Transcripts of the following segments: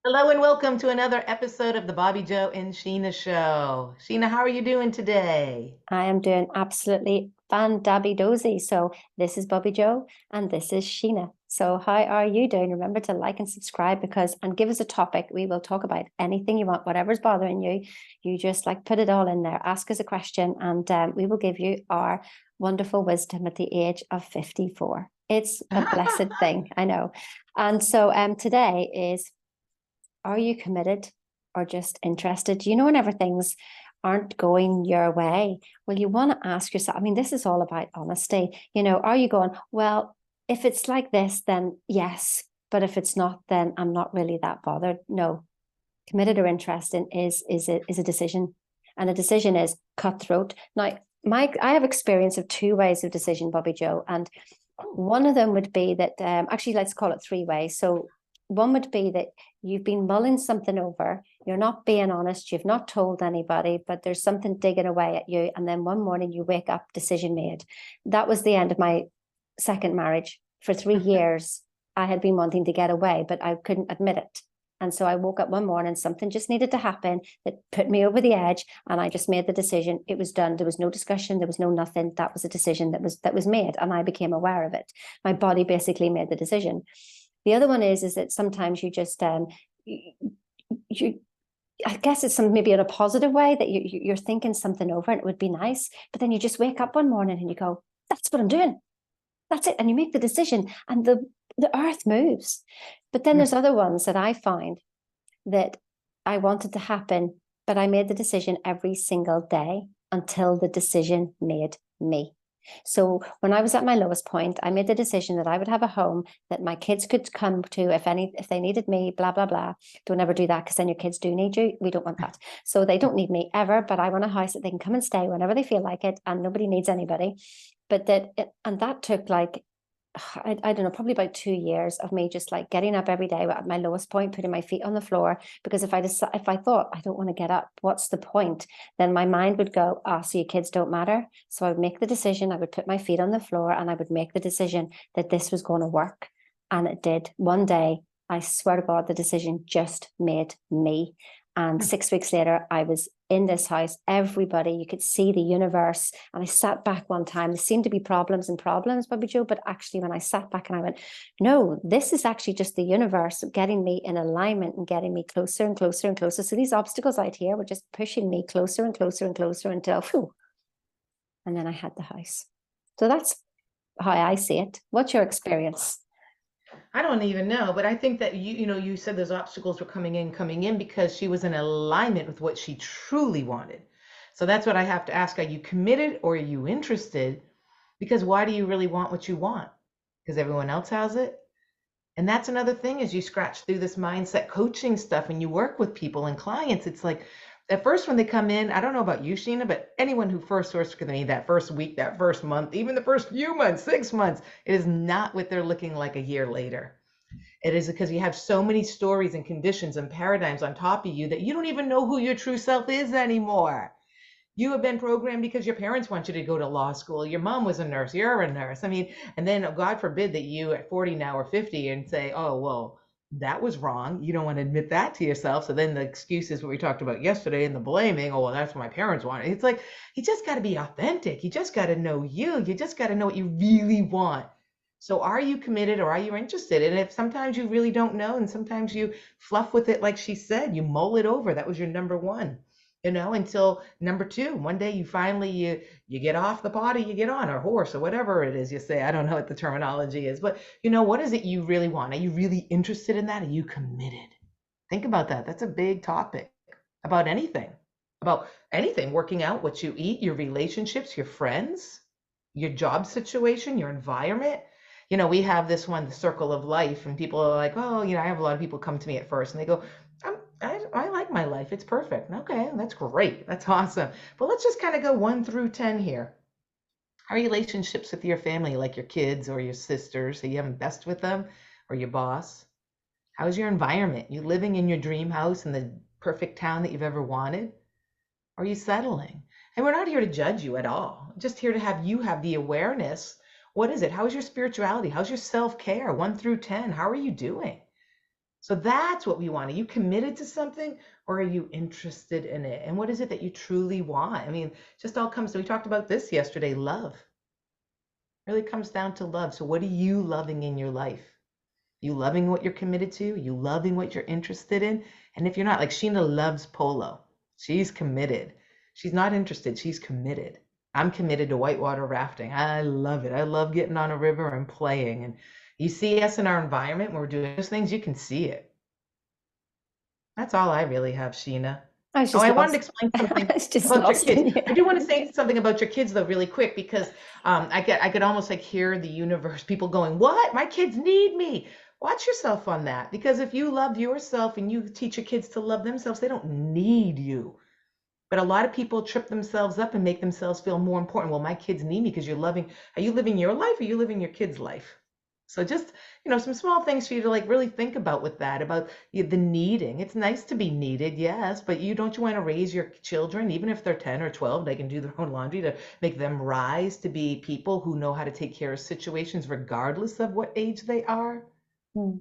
Hello and welcome to another episode of the Bobby Joe and Sheena Show. Sheena, how are you doing today? I am doing absolutely fan-dabby dozy. So this is Bobby Joe and this is Sheena. So how are you doing? Remember to like and subscribe and give us a topic. We will talk about anything you want, whatever's bothering you. You just like put it all in there. Ask us a question and we will give you our wonderful wisdom at the age of 54. It's a blessed thing, I know. And so today is, are you committed or just interested? You know, whenever things aren't going your way, well, you want to ask yourself. I mean, this is all about honesty. You know, are you going, well, if it's like this, then yes. But if it's not, then I'm not really that bothered. No, committed or interested is a decision. And a decision is cutthroat. Now, Mike, I have experience of two ways of decision, Bobby Joe. And one of them would be that actually, let's call it three ways. So one would be that you've been mulling something over, you're not being honest, you've not told anybody, but there's something digging away at you. And then one morning you wake up, decision made. That was the end of my second marriage. For 3 years, I had been wanting to get away, but I couldn't admit it. And so I woke up one morning, something just needed to happen that put me over the edge, and I just made the decision. It was done. There was no discussion. There was no nothing. That was a decision that was made, and I became aware of it. My body basically made the decision. The other one is that sometimes you just you I guess it's maybe in a positive way that you're thinking something over and it would be nice, but then you just wake up one morning and you go, "That's what I'm doing. That's it," and you make the decision, and the earth moves. But then there's other ones that I find that I wanted to happen, but I made the decision every single day until the decision made me. So when I was at my lowest point, I made the decision that I would have a home that my kids could come to if they needed me, blah, blah, blah. Don't ever do that because then your kids do need you. We don't want that. So they don't need me ever, but I want a house that they can come and stay whenever they feel like it, and nobody needs anybody. And that took like I don't know, probably about 2 years of me just like getting up every day at my lowest point, putting my feet on the floor. Because if I thought I don't want to get up, what's the point? Then my mind would go, so your kids don't matter. So I would make the decision, I would put my feet on the floor, and I would make the decision that this was going to work. And it did. One day, I swear to God, the decision just made me. And 6 weeks later, I was in this house. Everybody, you could see the universe. And I sat back one time. There seemed to be problems and problems, Bobby Joe. But actually, when I sat back and I went, no, this is actually just the universe getting me in alignment and getting me closer and closer and closer. So these obstacles out here were just pushing me closer and closer and closer until, whew, and then I had the house. So that's how I see it. What's your experience? I don't even know, but I think that you said those obstacles were coming in because she was in alignment with what she truly wanted. So that's what I have to ask. Are you committed or are you interested? Because why do you really want what you want? Because everyone else has it? And that's another thing as you scratch through this mindset coaching stuff and you work with people and clients, it's like at first when they come in, I don't know about you, Sheena, but anyone who first works with me that first week, that first month, even the first few months, 6 months, it is not what they're looking like a year later. It is because you have so many stories and conditions and paradigms on top of you that you don't even know who your true self is anymore. You have been programmed because your parents want you to go to law school. Your mom was a nurse. You're a nurse. I mean, and then God forbid that you at 40 now or 50 and say, oh, well, that was wrong. You don't want to admit that to yourself. So then the excuses what we talked about yesterday and the blaming, oh, well, that's what my parents wanted. It's like, you just got to be authentic. You just got to know you. You just got to know what you really want. So are you committed or are you interested? And if sometimes you really don't know, and sometimes you fluff with it, like she said, you mull it over. That was your number one, until number two. One day you finally you get off the potty, you get on, or horse, or whatever it is you say. I don't know what the terminology is, but what is it you really want? Are you really interested in that? Are you committed? Think about that. That's a big topic about anything. About anything, working out, what you eat, your relationships, your friends, your job situation, your environment. We have this one, the circle of life, and people are like, oh, I have a lot of people come to me at first and they go, I like my life. It's perfect. Okay, that's great. That's awesome. But let's just kind of go 1 through 10 here. How are relationships with your family, like your kids or your sisters? Are you having best with them or your boss? How's your environment? You living in your dream house in the perfect town that you've ever wanted? Or are you settling? And we're not here to judge you at all. Just here to have you have the awareness. What is it? How's your spirituality? How's your self-care? 1 through 10. How are you doing? So that's what we want. Are you committed to something or are you interested in it? And what is it that you truly want? I mean, just all comes to, we talked about this yesterday, love. Really comes down to love. So what are you loving in your life? You loving what you're committed to? You loving what you're interested in? And if you're not, like Sheena loves polo. She's committed. She's not interested. She's committed. I'm committed to whitewater rafting. I love it. I love getting on a river and playing. And you see us in our environment when we're doing those things, you can see it. That's all I really have, Sheena. I was Oh, just I wanted to lost. explain I something was just about your lost kids. in you. I do want to say something about your kids though, really quick, because I could almost like hear the universe, people going, "What? My kids need me." Watch yourself on that, because if you love yourself and you teach your kids to love themselves, they don't need you. But a lot of people trip themselves up and make themselves feel more important. Well, my kids need me because you're loving. Are you living your life or are you living your kids' life? So just, some small things for you to like really think about with that, about the needing. It's nice to be needed, yes, but you want to raise your children, even if they're 10 or 12, they can do their own laundry, to make them rise to be people who know how to take care of situations regardless of what age they are. Hmm.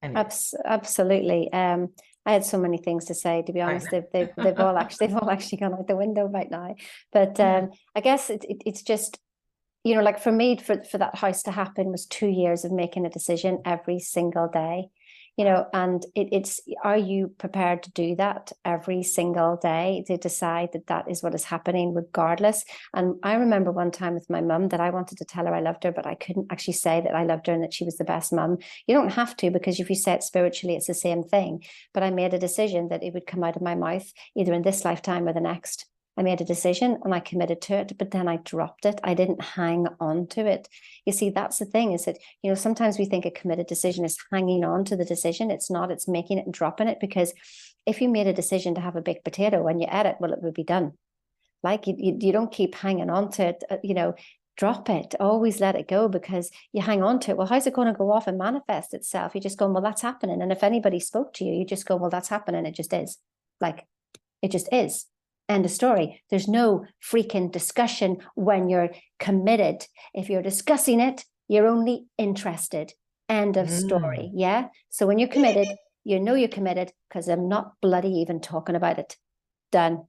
Anyway, Absolutely. I had so many things to say. To be I honest, they've all actually gone out the window right now. But I guess it's just, like for me, for that house to happen was 2 years of making a decision every single day, and it's, are you prepared to do that every single day, to decide that that is what is happening regardless? And I remember one time with my mum that I wanted to tell her I loved her, but I couldn't actually say that I loved her and that she was the best mum. You don't have to, because if you say it spiritually, it's the same thing. But I made a decision that it would come out of my mouth either in this lifetime or the next. I made a decision and I committed to it, but then I dropped it. I didn't hang on to it. You see, that's the thing, is that, sometimes we think a committed decision is hanging on to the decision. It's not, it's making it and dropping it. Because if you made a decision to have a baked potato and you ate it, well, it would be done. Like you don't keep hanging on to it, drop it, always let it go, because you hang on to it. Well, how's it going to go off and manifest itself? You just go, well, that's happening. And if anybody spoke to you, you just go, well, that's happening. It just is. Like, it just is. End of story. There's no freaking discussion when you're committed. If you're discussing it, you're only interested. End of story. mm. Yeah. So when you're committed, you know you're committed, because I'm not bloody even talking about it. Done.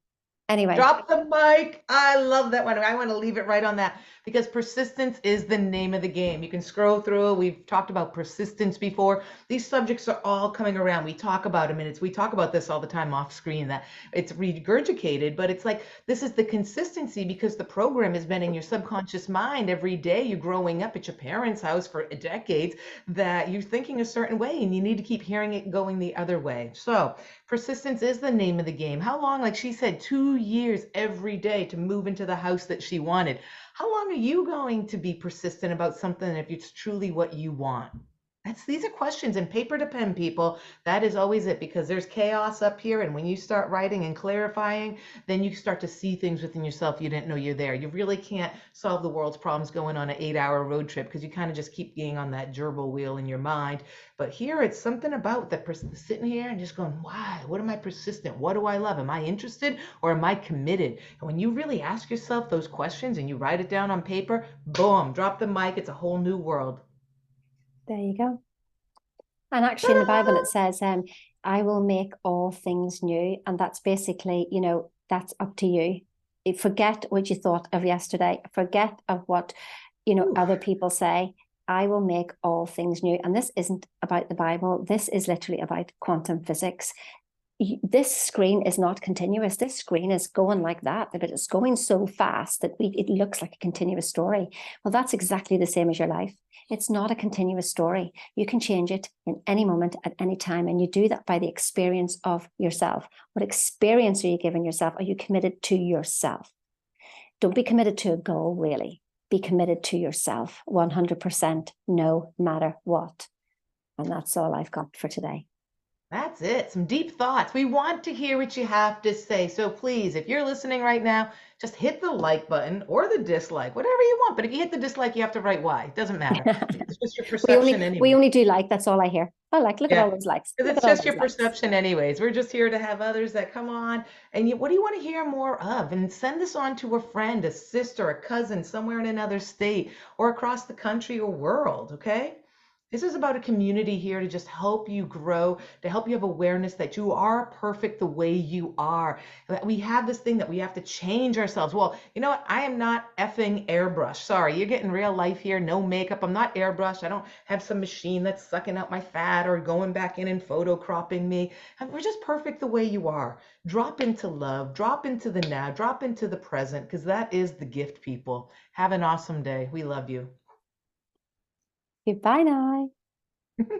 Anyway. Drop the mic. I love that one. I want to leave it right on that, because persistence is the name of the game. You can scroll through. We've talked about persistence before. These subjects are all coming around. We talk about them, and we talk about this all the time off screen, that it's regurgitated, but it's like this is the consistency, because the program has been in your subconscious mind every day. You're growing up at your parents' house for decades, that you're thinking a certain way, and you need to keep hearing it going the other way. So persistence is the name of the game. How long, like she said, 2 years every day to move into the house that she wanted. How long are you going to be persistent about something if it's truly what you want? These are questions, and paper to pen, people. That is always it, because there's chaos up here, and when you start writing and clarifying, then you start to see things within yourself you didn't know you're there. You really can't solve the world's problems going on an 8-hour road trip, because you kind of just keep being on that gerbil wheel in your mind. But here it's something about that person sitting here and just going, why? What am I persistent? What do I love? Am I interested or am I committed? And when you really ask yourself those questions and you write it down on paper, boom, drop the mic. It's a whole new world. There you go. And actually, in the Bible, Ta-da! it says, I will make all things new. And that's basically, that's up to you. Forget what you thought of yesterday. Forget of what, other Oof. people say. I will make all things new. And this isn't about the Bible. This is literally about quantum physics. This screen is not continuous. This screen is going like that, but it's going so fast that it looks like a continuous story. Well, that's exactly the same as your life. It's not a continuous story. You can change it in any moment at any time. And you do that by the experience of yourself. What experience are you giving yourself? Are you committed to yourself? Don't be committed to a goal, really. Be committed to yourself 100%, no matter what. And that's all I've got for today. That's it. Some deep thoughts. We want to hear what you have to say. So please, if you're listening right now, just hit the like button or the dislike, whatever you want. But if you hit the dislike, you have to write why. It doesn't matter. It's just your we perception only we anyway. only do like, that's all I hear. Oh, like, look at Yeah. all those likes. Because Look it's at all just those your likes. perception anyways. We're just here to have others that come on and what do you want to hear more of? And send this on to a friend, a sister, a cousin, somewhere in another state or across the country or world, okay? This is about a community here to just help you grow, to help you have awareness that you are perfect the way you are. That we have this thing that we have to change ourselves. Well, you know what? I am not effing airbrush. Sorry, you're getting real life here. No makeup. I'm not airbrush. I don't have some machine that's sucking out my fat or going back in and photo cropping me. And we're just perfect the way you are. Drop into love, drop into the now, drop into the present, because that is the gift, people. Have an awesome day. We love you. Goodbye now.